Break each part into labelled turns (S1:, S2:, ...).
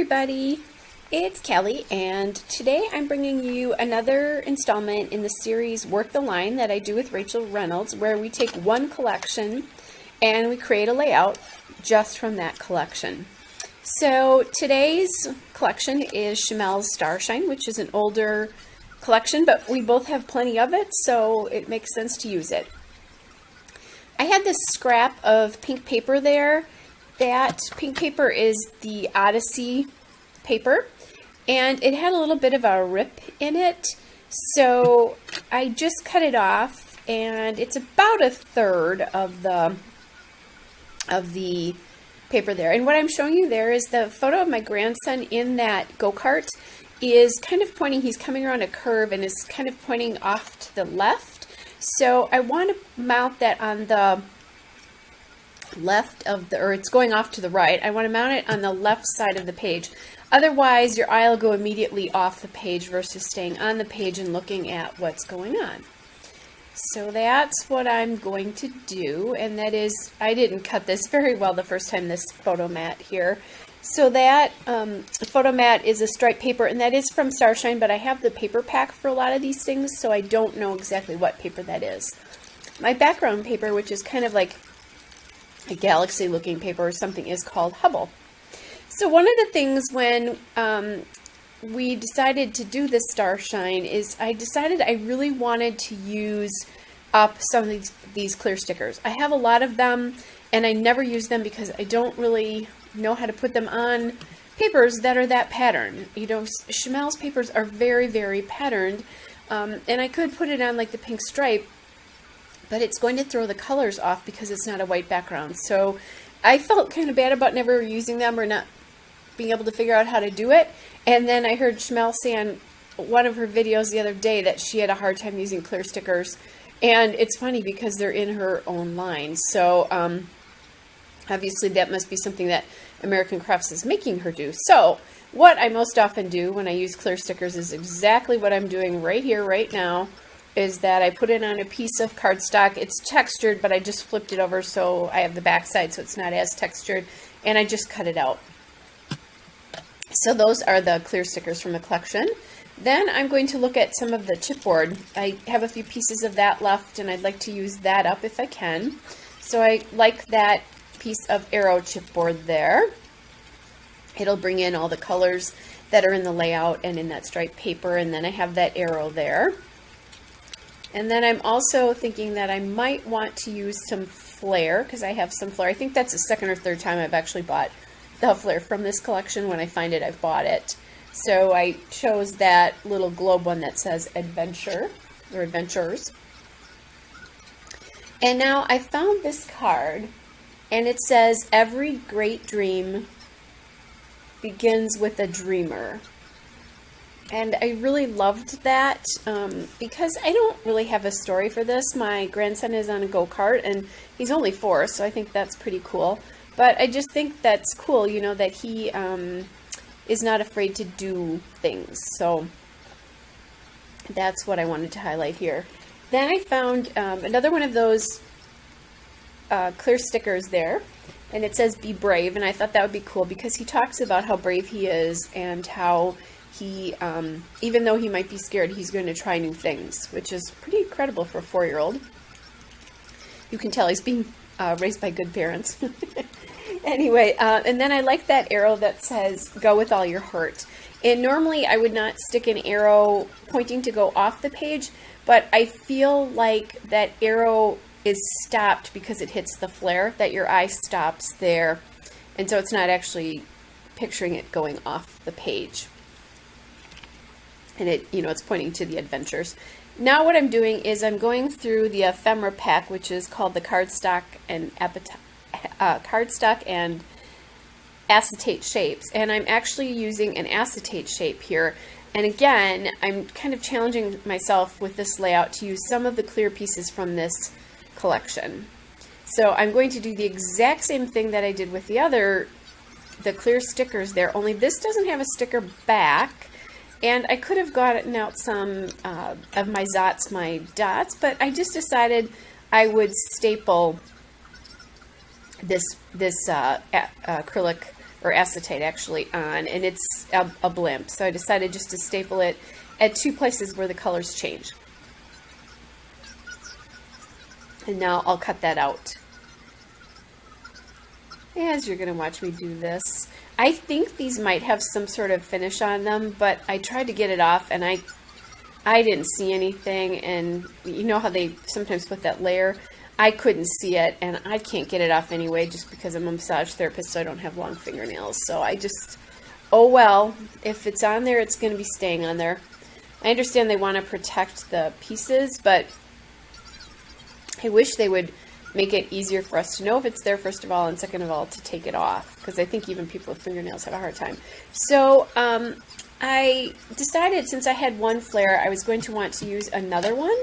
S1: everybody, it's Kelly, and today I'm bringing you another installment in the series Work the Line that I do with Rachel Reynolds, where we take one collection and we create a layout just from that collection. So today's collection is Shimel's Starshine, which is an older collection, but we both have plenty of it, so it makes sense to use it. I had this scrap of pink paper there. That pink paper is the Odyssey paper, and it had a little bit of a rip in it, so I just cut it off, and it's about a third of the paper there. And what I'm showing you there is the photo of my grandson in that go-kart is kind of pointing, he's coming around a curve and is kind of pointing off to the left. So I want to mount that on the left of the, or it's going off to the right. I want to mount it on the left side of the page. Otherwise, your eye will go immediately off the page versus staying on the page and looking at what's going on. So that's what I'm going to do, and that is, I didn't cut this very well the first time, this photo mat here. So that photo mat is a striped paper, and that is from Starshine, but I have the paper pack for a lot of these things, so I don't know exactly what paper that is. My background paper, which is kind of like a galaxy looking paper or something, is called Hubble. So one of the things when we decided to do this Starshine is I decided I really wanted to use up some of these clear stickers. I have a lot of them and I never use them because I don't really know how to put them on papers that are that patterned. You know, Shimel's papers are very, very patterned, and I could put it on like the pink stripe, but it's going to throw the colors off because it's not a white background. So I felt kind of bad about never using them or not being able to figure out how to do it. And then I heard Shimel say on one of her videos the other day that she had a hard time using clear stickers. And it's funny because they're in her own line. So obviously that must be something that American Crafts is making her do. So what I most often do when I use clear stickers is exactly what I'm doing right here, right now, is that I put it on a piece of cardstock. It's textured, but I just flipped it over so I have the back side so it's not as textured, and I just cut it out. So those are the clear stickers from the collection. Then I'm going to look at some of the chipboard. I have a few pieces of that left, and I'd like to use that up if I can. So I like that piece of Arrow chipboard there. It'll bring in all the colors that are in the layout and in that striped paper, and then I have that arrow there. And then I'm also thinking that I might want to use some flair, because I have some flair. I think that's the second or third time I've actually bought the flair from this collection. When I find it, I've bought it. So I chose that little globe one that says Adventure, or Adventures. And now I found this card, and it says, "Every great dream begins with a dreamer." And I really loved that because I don't really have a story for this. My grandson is on a go-kart, and he's only 4, so I think that's pretty cool. But I just think that's cool, you know, that he is not afraid to do things. So that's what I wanted to highlight here. Then I found another one of those clear stickers there, and it says "Be brave," and I thought that would be cool because he talks about how brave he is and how he, even though he might be scared, he's going to try new things, which is pretty incredible for a 4-year-old. You can tell he's being raised by good parents. Anyway, and then I like that arrow that says "Go with all your heart." And normally I would not stick an arrow pointing to go off the page, but I feel like that arrow is stopped because it hits the flare, that your eye stops there, and so it's not actually picturing it going off the page. And it, you know, it's pointing to the adventures. Now what I'm doing is I'm going through the ephemera pack, which is called the cardstock and acetate shapes, and I'm actually using an acetate shape here. And again, I'm kind of challenging myself with this layout to use some of the clear pieces from this collection. So I'm going to do the exact same thing that I did with the clear stickers there, only this doesn't have a sticker back. And I could have gotten out some of my Zots, my dots, but I just decided I would staple this acrylic or acetate actually on, and it's a blimp. So I decided just to staple it at 2 places where the colors change. And now I'll cut that out. As you're going to watch me do this, I think these might have some sort of finish on them, but I tried to get it off and I didn't see anything, and you know how they sometimes put that layer? I couldn't see it, and I can't get it off anyway just because I'm a massage therapist, so I don't have long fingernails. So I just, oh well, if it's on there, it's going to be staying on there. I understand they want to protect the pieces, but I wish they would make it easier for us to know if it's there, first of all, and second of all, to take it off, because I think even people with fingernails have a hard time. So I decided, since I had one flare, I was going to want to use another one,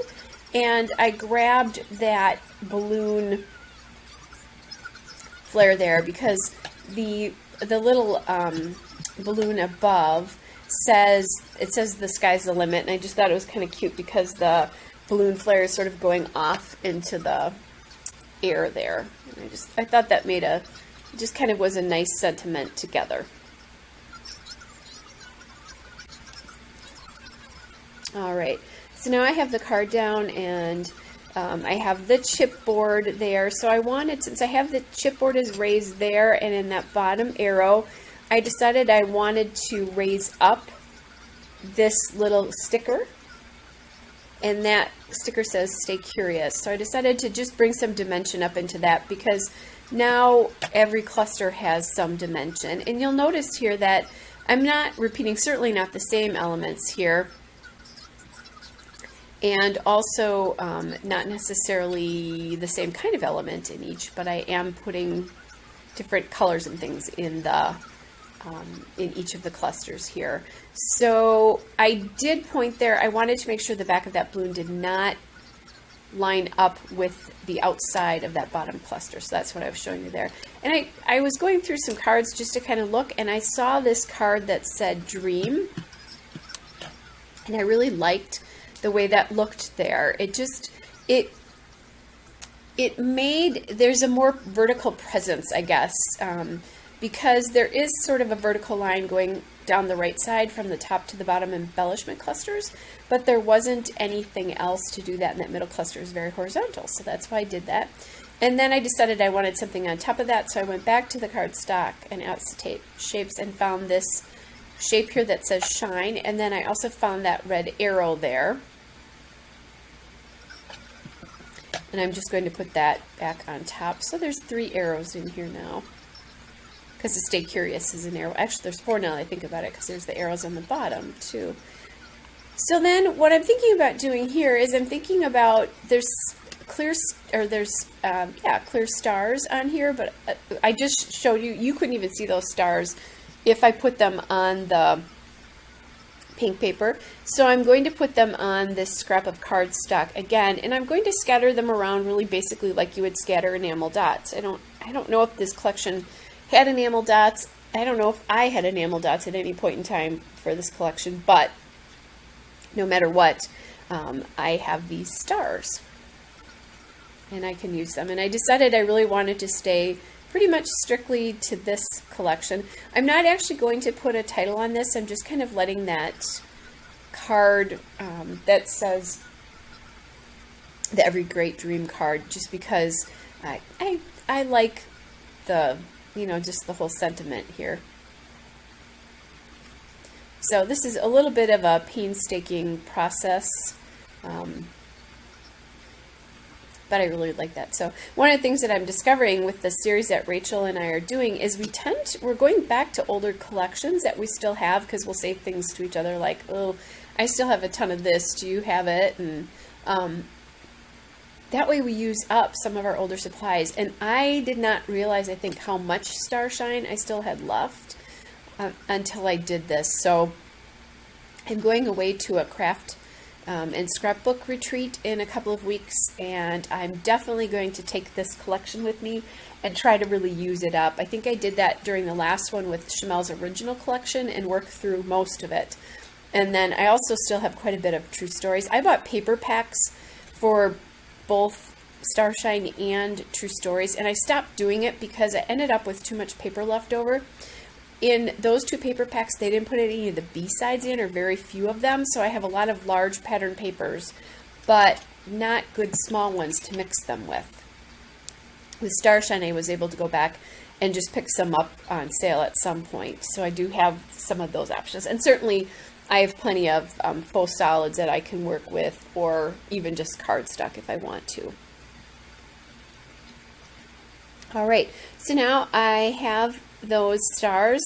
S1: and I grabbed that balloon flare there because the little balloon above says the sky's the limit, and I just thought it was kind of cute because the balloon flare is sort of going off into the air there. And I thought that made just kind of was a nice sentiment together. All right, so now I have the card down, and I have the chipboard there. So I wanted, since I have the chipboard is raised there and in that bottom arrow, I decided I wanted to raise up this little sticker, and that sticker says "Stay Curious." So I decided to just bring some dimension up into that, because now every cluster has some dimension. And you'll notice here that I'm not repeating, certainly not the same elements here, and also not necessarily the same kind of element in each, but I am putting different colors and things in the in each of the clusters here. So I did point there, I wanted to make sure the back of that balloon did not line up with the outside of that bottom cluster. So that's what I was showing you there. And I was going through some cards just to kind of look, and I saw this card that said Dream, and I really liked the way that looked there. It made, there's a more vertical presence, I guess, because there is sort of a vertical line going down the right side from the top to the bottom embellishment clusters, but there wasn't anything else to do that, and that middle cluster is very horizontal, so that's why I did that. And then I decided I wanted something on top of that, so I went back to the cardstock and acetate shapes and found this shape here that says Shine, and then I also found that red arrow there. And I'm just going to put that back on top. So there's 3 arrows in here now, because the Stay Curious is an arrow. Actually, there's 4 now that I think about it, because there's the arrows on the bottom too. So then what I'm thinking about doing here is I'm thinking about, there's clear stars on here, but I just showed you, you couldn't even see those stars if I put them on the pink paper. So I'm going to put them on this scrap of cardstock again, and I'm going to scatter them around really basically like you would scatter enamel dots. I don't know if this collection had enamel dots. I don't know if I had enamel dots at any point in time for this collection, but no matter what, I have these stars and I can use them. And I decided I really wanted to stay pretty much strictly to this collection. I'm not actually going to put a title on this. I'm just kind of letting that card that says the Every Great Dream card, just because I like the, you know, just the whole sentiment here. So this is a little bit of a painstaking process, but I really like that. So one of the things that I'm discovering with the series that Rachel and I are doing is we're going back to older collections that we still have, because we'll say things to each other like, oh, I still have a ton of this, do you have it? And that way we use up some of our older supplies. And I did not realize, I think, how much Starshine I still had left until I did this. So I'm going away to a craft and scrapbook retreat in a couple of weeks, and I'm definitely going to take this collection with me and try to really use it up. I think I did that during the last one with Chamel's original collection and worked through most of it. And then I also still have quite a bit of True Stories. I bought paper packs for both Starshine and True Stories, and I stopped doing it because I ended up with too much paper left over. in those two paper packs, they didn't put any of the B-sides in, or very few of them, so I have a lot of large pattern papers, but not good small ones to mix them with. With Starshine, I was able to go back and just pick some up on sale at some point, so I do have some of those options. And certainly I have plenty of faux solids that I can work with, or even just cardstock if I want to. All right, so now I have those stars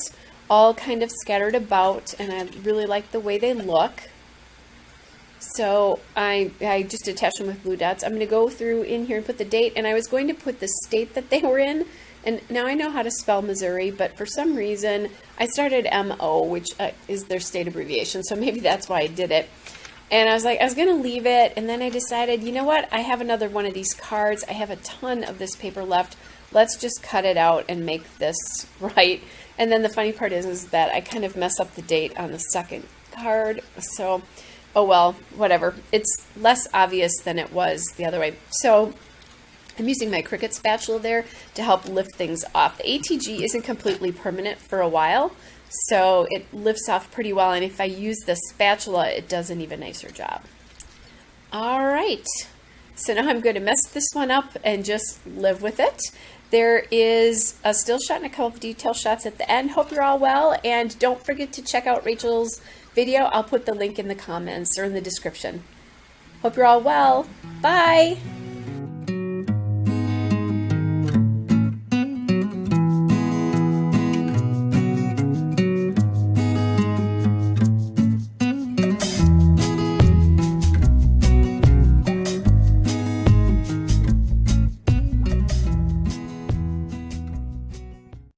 S1: all kind of scattered about, and I really like the way they look. So I just attached them with glue dots. I'm going to go through in here and put the date, and I was going to put the state that they were in, and now I know how to spell Missouri, but for some reason I started MO, which is their state abbreviation, so maybe that's why I did it. And I was like, I was going to leave it, and then I decided, you know what, I have another one of these cards. I have a ton of this paper left. Let's just cut it out and make this right. And then the funny part is that I kind of mess up the date on the second card, so oh well, whatever. It's less obvious than it was the other way. So I'm using my Cricut spatula there to help lift things off. The ATG isn't completely permanent for a while, so it lifts off pretty well, and if I use the spatula, it does an even nicer job. All right, so now I'm going to mess this one up and just live with it. There is a still shot and a couple of detail shots at the end. Hope you're all well, and don't forget to check out Rachel's video. I'll put the link in the comments or in the description. Hope you're all well. Bye!